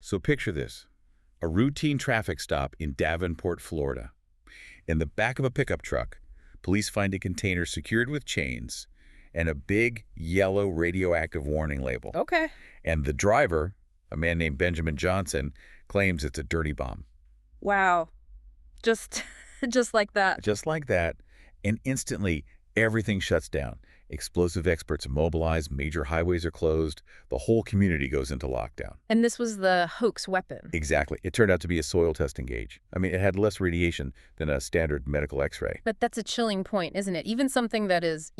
So picture this, a routine traffic stop in Davenport, Florida. In the back of a pickup truck, police find a container secured with chains and a big yellow radioactive warning label. Okay. And the driver, a man named Benjamin Johnson, claims it's a dirty bomb. Wow. Just just like that. Just like that, and instantly, everything shuts down. Explosive experts are mobilized, major highways are closed, the whole community goes into lockdown. And this was the hoax weapon. Exactly. It turned out to be a soil testing gauge. I mean, it had less radiation than a standard medical X-ray. But that's a chilling point, isn't it? Even something that is,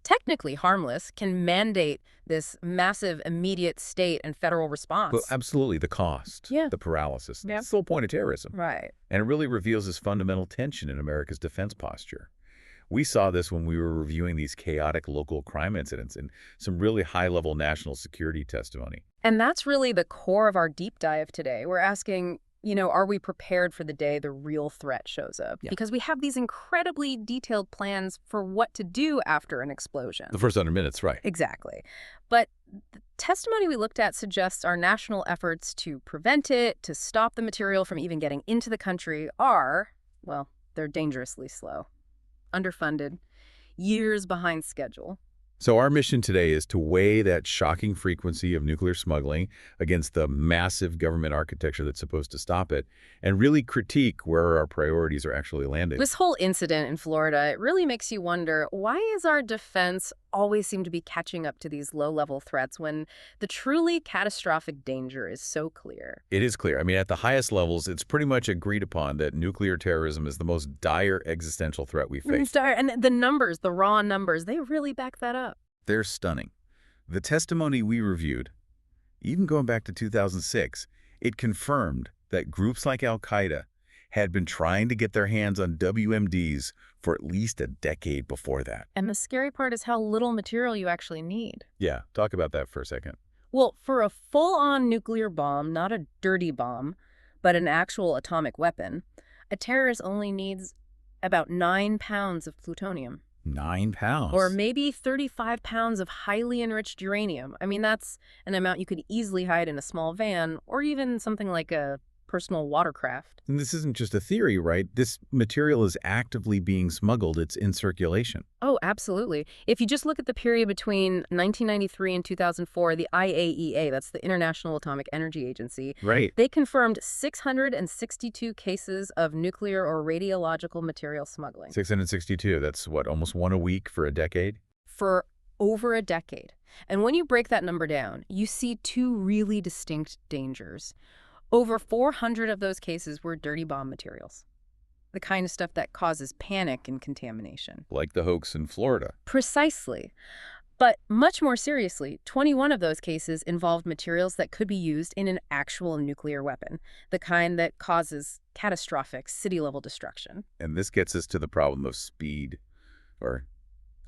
technically harmless can mandate this massive immediate state and federal response. Well, absolutely. The cost, the paralysis. Yeah. That's the whole point of terrorism. Right. And it really reveals this fundamental tension in America's defense posture. We saw this when we were reviewing these chaotic local crime incidents and some really high-level national security testimony. And that's really the core of our deep dive today. We're asking, are we prepared for the day the real threat shows up? Yeah. Because we have these incredibly detailed plans for what to do after an explosion. The first 100 minutes, right. Exactly. But the testimony we looked at suggests our national efforts to prevent it, to stop the material from even getting into the country they're dangerously slow, underfunded, years behind schedule. So our mission today is to weigh that shocking frequency of nuclear smuggling against the massive government architecture that's supposed to stop it, and really critique where our priorities are actually landing. This whole incident in Florida, it really makes you wonder, why is our defense always seem to be catching up to these low-level threats when the truly catastrophic danger is so clear? It is clear. I mean, at the highest levels, it's pretty much agreed upon that nuclear terrorism is the most dire existential threat we face. It's dire, and the numbers, the raw numbers, they really back that up. They're stunning. The testimony we reviewed, even going back to 2006, it confirmed that groups like Al-Qaeda had been trying to get their hands on WMDs for at least a decade before that. And the scary part is how little material you actually need. Yeah, talk about that for a second. Well, for a full-on nuclear bomb, not a dirty bomb, but an actual atomic weapon, a terrorist only needs about 9 pounds of plutonium. 9 pounds? Or maybe 35 pounds of highly enriched uranium. I mean, that's an amount you could easily hide in a small van or even something like a personal watercraft. And this isn't just a theory, right? This material is actively being smuggled. It's in circulation. Oh, absolutely. If you just look at the period between 1993 and 2004, the IAEA, that's the International Atomic Energy Agency, Right. they confirmed 662 cases of nuclear or radiological material smuggling. 662. That's what, almost one a week for a decade? For over a decade. And when you break that number down, you see two really distinct dangers. Over 400 of those cases were dirty bomb materials, the kind of stuff that causes panic and contamination. Like the hoax in Florida. Precisely. But much more seriously, 21 of those cases involved materials that could be used in an actual nuclear weapon, the kind that causes catastrophic city-level destruction. And this gets us to the problem of speed, or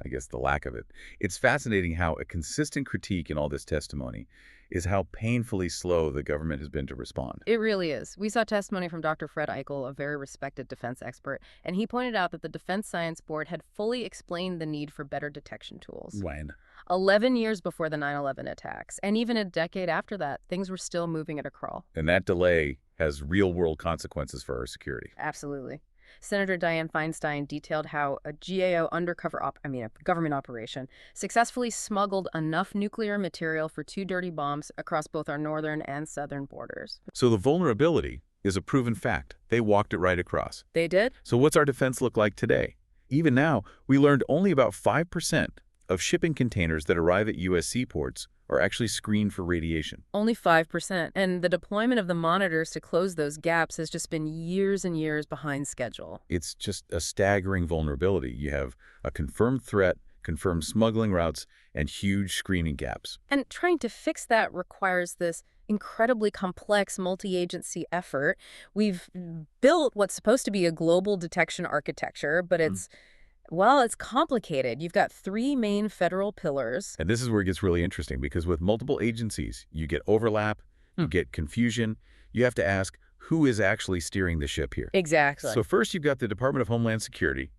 I guess the lack of it. It's fascinating how a consistent critique in all this testimony is how painfully slow the government has been to respond. It really is. We saw testimony from Dr. Fred Eichel, a very respected defense expert, and he pointed out that the Defense Science Board had fully explained the need for better detection tools. When? 11 years before the 9/11 attacks, and even a decade after that, things were still moving at a crawl. And that delay has real-world consequences for our security. Absolutely. Senator Dianne Feinstein detailed how a GAO a government operation, successfully smuggled enough nuclear material for 2 dirty bombs across both our northern and southern borders. So the vulnerability is a proven fact. They walked it right across. They did? So what's our defense look like today? Even now, we learned only about 5% of shipping containers that arrive at U.S. seaports are actually screened for radiation. Only 5%. And the deployment of the monitors to close those gaps has just been years and years behind schedule. It's just a staggering vulnerability. You have a confirmed threat, confirmed smuggling routes, and huge screening gaps. And trying to fix that requires this incredibly complex multi-agency effort. We've built what's supposed to be a global detection architecture, but it's complicated. You've got 3 main federal pillars. And this is where it gets really interesting, because with multiple agencies, you get overlap, you get confusion. You have to ask, who is actually steering the ship here? Exactly. So first, you've got the Department of Homeland Security,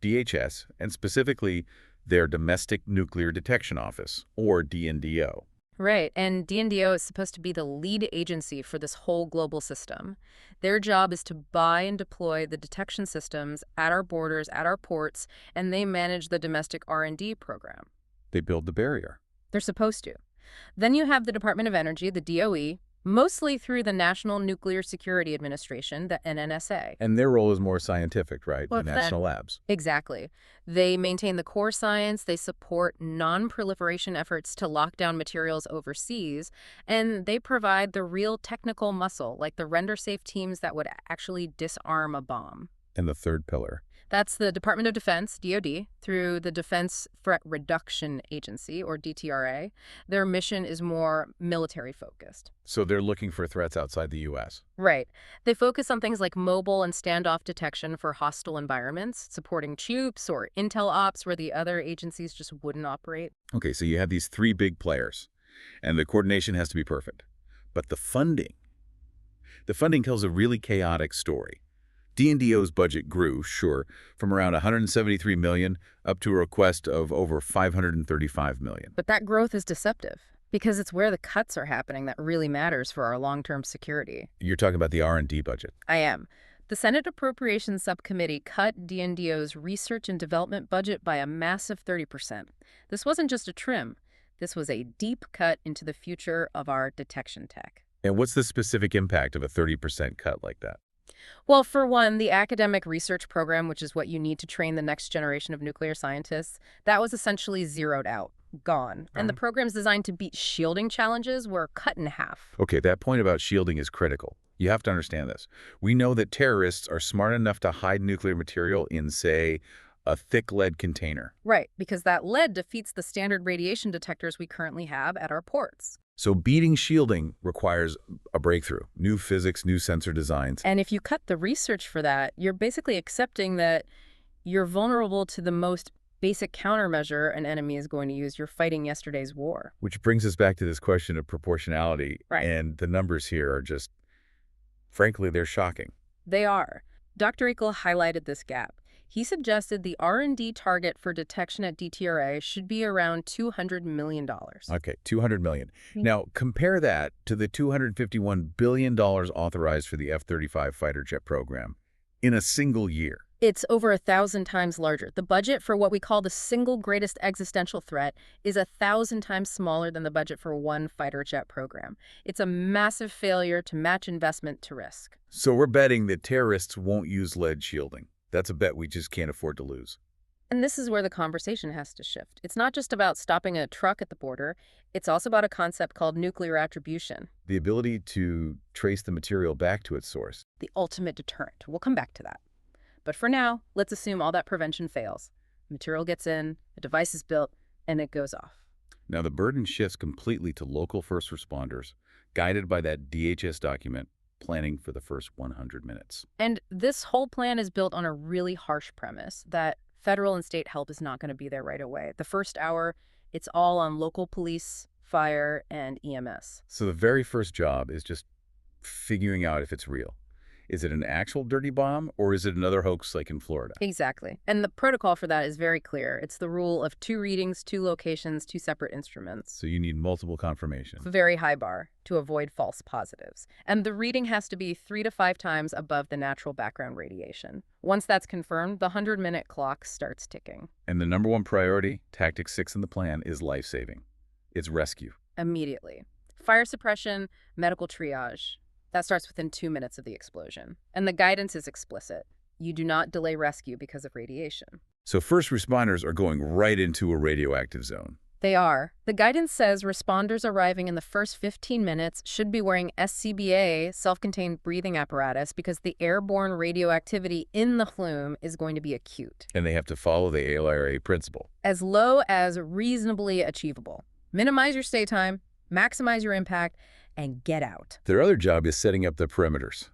DHS, and specifically their Domestic Nuclear Detection Office, or DNDO. Right, and DNDO is supposed to be the lead agency for this whole global system. Their job is to buy and deploy the detection systems at our borders, at our ports, and they manage the domestic R&D program. They build the barrier. They're supposed to. Then you have the Department of Energy, the DOE, mostly through the National Nuclear Security Administration, the NNSA. And their role is more scientific, right? Well, The national labs. Exactly. They maintain the core science, they support non-proliferation efforts to lock down materials overseas, and they provide the real technical muscle, like the render-safe teams that would actually disarm a bomb. And the third pillar. That's the Department of Defense, DoD, through the Defense Threat Reduction Agency, or DTRA. Their mission is more military-focused. So they're looking for threats outside the U.S. Right. They focus on things like mobile and standoff detection for hostile environments, supporting troops or intel ops where the other agencies just wouldn't operate. Okay, so you have these three big players, and the coordination has to be perfect. But the funding tells a really chaotic story. DNDO's budget grew, sure, from around $173 million up to a request of over $535 million. But that growth is deceptive, because it's where the cuts are happening that really matters for our long-term security. You're talking about the R&D budget. I am. The Senate Appropriations Subcommittee cut DNDO's research and development budget by a massive 30%. This wasn't just a trim. This was a deep cut into the future of our detection tech. And what's the specific impact of a 30% cut like that? Well, for one, the academic research program, which is what you need to train the next generation of nuclear scientists, that was essentially zeroed out, gone. And the programs designed to beat shielding challenges were cut in half. Okay, that point about shielding is critical. You have to understand this. We know that terrorists are smart enough to hide nuclear material in, say, a thick lead container. Right, because that lead defeats the standard radiation detectors we currently have at our ports. So beating shielding requires a breakthrough, new physics, new sensor designs. And if you cut the research for that, you're basically accepting that you're vulnerable to the most basic countermeasure an enemy is going to use. You're fighting yesterday's war. Which brings us back to this question of proportionality. Right. And the numbers here are just, frankly, they're shocking. They are. Dr. Ekel highlighted this gap. He suggested the R&D target for detection at DTRA should be around $200 million. Okay, $200 million. Now, compare that to the $251 billion authorized for the F-35 fighter jet program in a single year. It's over 1,000 times larger. The budget for what we call the single greatest existential threat is 1,000 times smaller than the budget for one fighter jet program. It's a massive failure to match investment to risk. So we're betting that terrorists won't use lead shielding. That's a bet we just can't afford to lose. And this is where the conversation has to shift. It's not just about stopping a truck at the border. It's also about a concept called nuclear attribution. The ability to trace the material back to its source. The ultimate deterrent. We'll come back to that. But for now, let's assume all that prevention fails. Material gets in, a device is built, and it goes off. Now the burden shifts completely to local first responders, guided by that DHS document, planning for the first 100 minutes. And this whole plan is built on a really harsh premise that federal and state help is not going to be there right away. The first hour, it's all on local police, fire, and EMS. So the very first job is just figuring out if it's real. Is it an actual dirty bomb, or is it another hoax like in Florida? Exactly. And the protocol for that is very clear. It's the rule of 2 readings, 2 locations, 2 separate instruments. So you need multiple confirmation. It's a very high bar to avoid false positives. And the reading has to be 3 to 5 times above the natural background radiation. Once that's confirmed, the 100-minute clock starts ticking. And the number one priority, Tactic 6 in the plan, is life-saving. It's rescue. Immediately. Fire suppression, medical triage. That starts within 2 minutes of the explosion. And the guidance is explicit. You do not delay rescue because of radiation. So first responders are going right into a radioactive zone. They are. The guidance says responders arriving in the first 15 minutes should be wearing SCBA, self-contained breathing apparatus, because the airborne radioactivity in the plume is going to be acute. And they have to follow the ALRA principle. As low as reasonably achievable. Minimize your stay time, maximize your impact, and get out. Their other job is setting up the perimeters,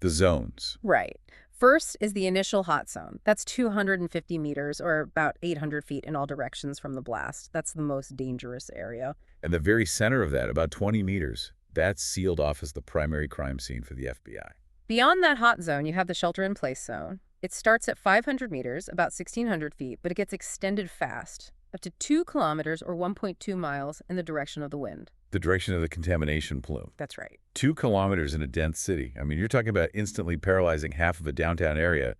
the zones. Right. First is the initial hot zone. That's 250 meters, or about 800 feet in all directions from the blast. That's the most dangerous area. And the very center of that, about 20 meters, that's sealed off as the primary crime scene for the FBI. Beyond that hot zone, you have the shelter-in-place zone. It starts at 500 meters, about 1,600 feet, but it gets extended fast, up to 2 kilometers or 1.2 miles in the direction of the wind. The direction of the contamination plume. That's right. 2 kilometers in a dense city. I mean, you're talking about instantly paralyzing half of a downtown area.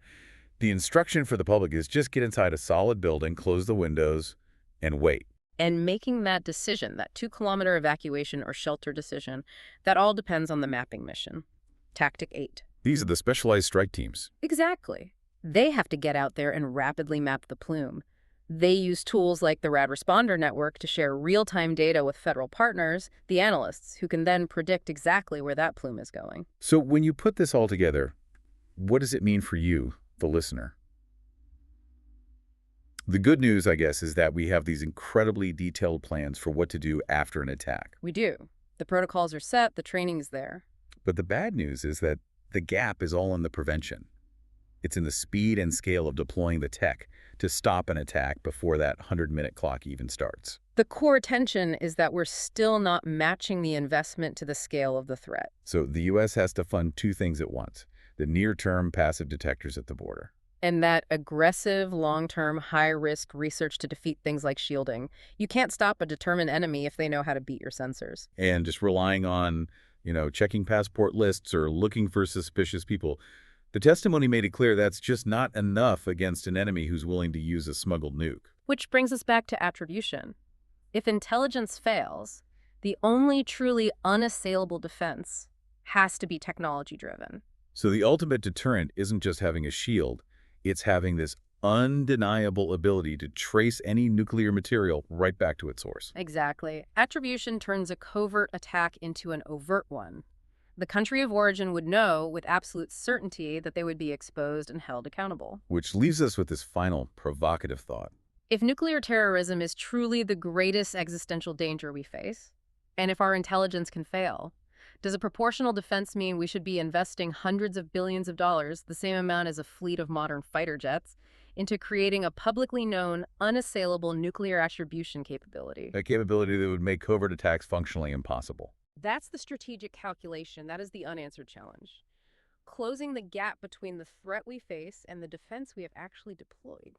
The instruction for the public is just get inside a solid building, close the windows, and wait. And making that decision, that 2-kilometer evacuation or shelter decision, that all depends on the mapping mission. Tactic 8. These are the specialized strike teams. Exactly. They have to get out there and rapidly map the plume. They use tools like the RAD Responder Network to share real-time data with federal partners, the analysts, who can then predict exactly where that plume is going. So when you put this all together, what does it mean for you, the listener? The good news, I guess, is that we have these incredibly detailed plans for what to do after an attack. We do. The protocols are set, the training's there. But the bad news is that the gap is all in the prevention. It's in the speed and scale of deploying the tech to stop an attack before that 100-minute clock even starts. The core tension is that we're still not matching the investment to the scale of the threat. So the U.S. has to fund 2 things at once: the near-term passive detectors at the border. And that aggressive, long-term, high-risk research to defeat things like shielding. You can't stop a determined enemy if they know how to beat your sensors. And just relying on, checking passport lists or looking for suspicious people. The testimony made it clear that's just not enough against an enemy who's willing to use a smuggled nuke. Which brings us back to attribution. If intelligence fails, the only truly unassailable defense has to be technology-driven. So the ultimate deterrent isn't just having a shield, it's having this undeniable ability to trace any nuclear material right back to its source. Exactly. Attribution turns a covert attack into an overt one. The country of origin would know with absolute certainty that they would be exposed and held accountable. Which leaves us with this final provocative thought. If nuclear terrorism is truly the greatest existential danger we face, and if our intelligence can fail, does a proportional defense mean we should be investing hundreds of billions of dollars, the same amount as a fleet of modern fighter jets, into creating a publicly known, unassailable nuclear attribution capability? A capability that would make covert attacks functionally impossible. That's the strategic calculation. That is the unanswered challenge. Closing the gap between the threat we face and the defense we have actually deployed.